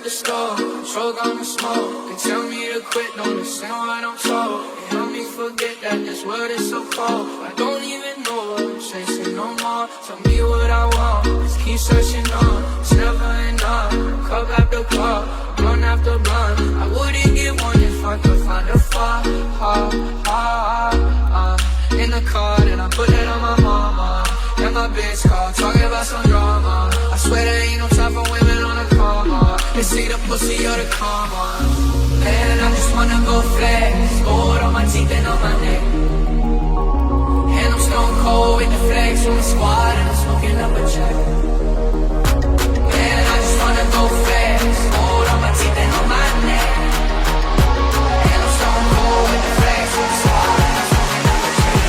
the store, choke on the smoke. They tell me to quit, don't listen what I'm told. They help me forget that this world is so cold. I don't even know what I'm chasing no more. Tell me what I want, just keep searching on. It's never enough, cup after cup, blunt after blunt. I wouldn't get one if I could find a far. In the car, and I put that on my mama. And my bitch call, talking about some drama. I swear there ain't no time for women on the coma. They see the pussy or the karma. Man, I just wanna go flex, gold on my teeth and on my neck. And I'm stone cold with the flex on the squad, and I'm smoking up a check. Man, I just wanna go flex, gold on my teeth and on my neck. And I'm stone cold with the flex on the squad, and I'm smoking up a check.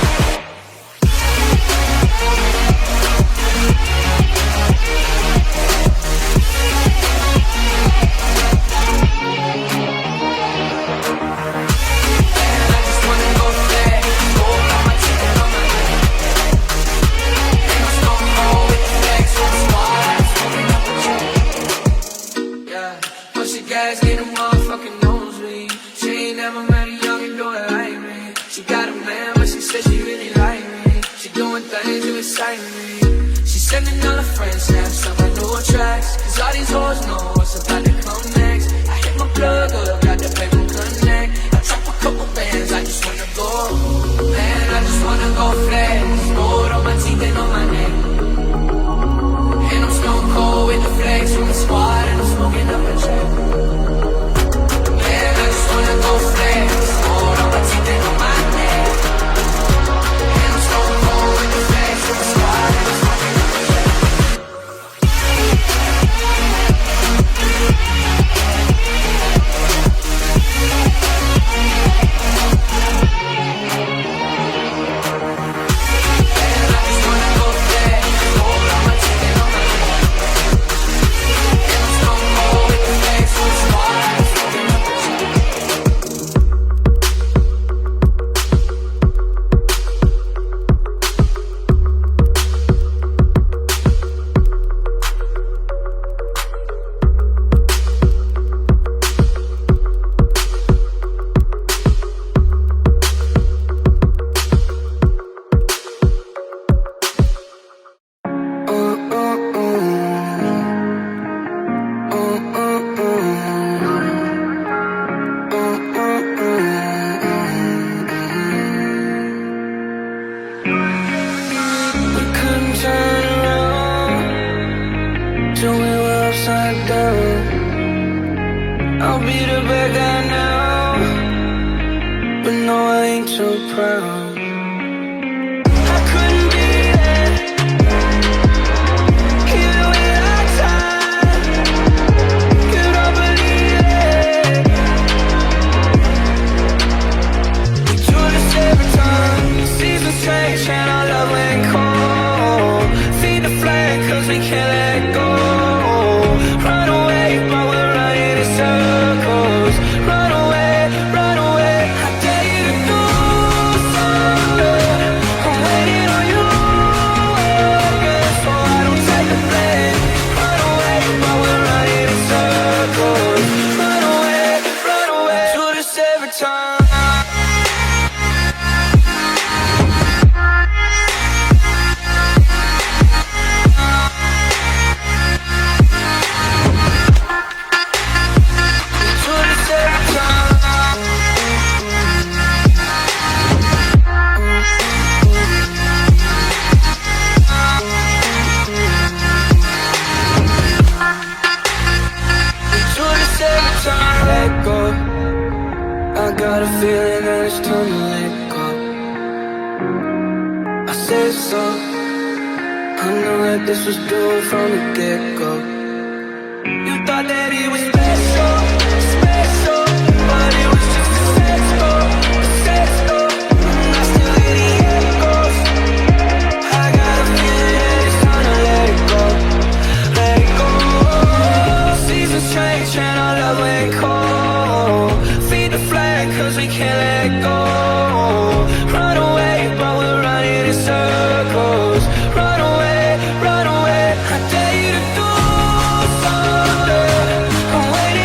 Get a motherfucking nosebleed. She ain't never met a youngin' do it like me. She got a man, but she said she really like me. She doing things to excite me. She sending all her friends snaps on my new tracks. Cause all these hoes know what's about to come next. I hit my plug up, got the paper connect. I drop a couple bands, I just wanna go. Man, I just wanna go flex. Gold on my teeth and on my neck. And I'm stone cold with the flex from the squad, and I'm smoking up a check. Go flex, hold on my teeth and on my neck. And I'm stone cold with the flex from the squad, and I'm smoking up a check. And I just wanna go flex, hold on my teeth and on my neck. And I'm stone cold with the flex from the squad, and I'm smoking up a check. I'll be the bad guy now, but no, I ain't so proud. I couldn't be there, even without time. Could I believe it? We do this every time. The seasons change and our love went cold. Feed the flame 'cause we can't let go. Run away, but we're running in circles. Run away, run away. I dare you to do something. I'm waiting on you, yeah, so I don't take the blame. Run away, but we're running in circles. Run away, do this every time. I got a feeling that it's time to let go. I said so. I knew that this was due from the get-go. You thought that it was special, special, but it was just a sex goal, and I still hear the echoes. I got a feeling that it's time to let it go, let it go. Seasons change and our love went cold. Feed the flag 'cause we can't let go. Run away, but we're running in circles. Run away, I dare you to do something. I'm waiting.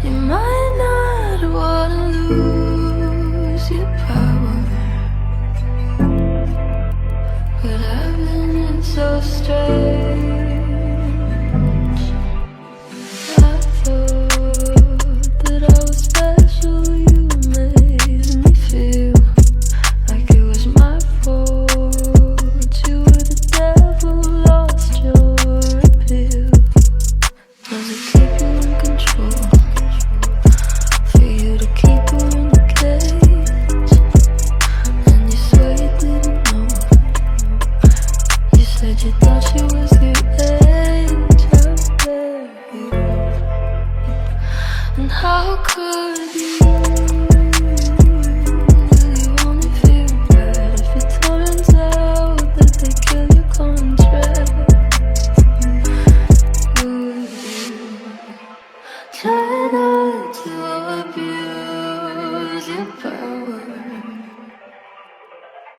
You might not wanna lose your power. How could you?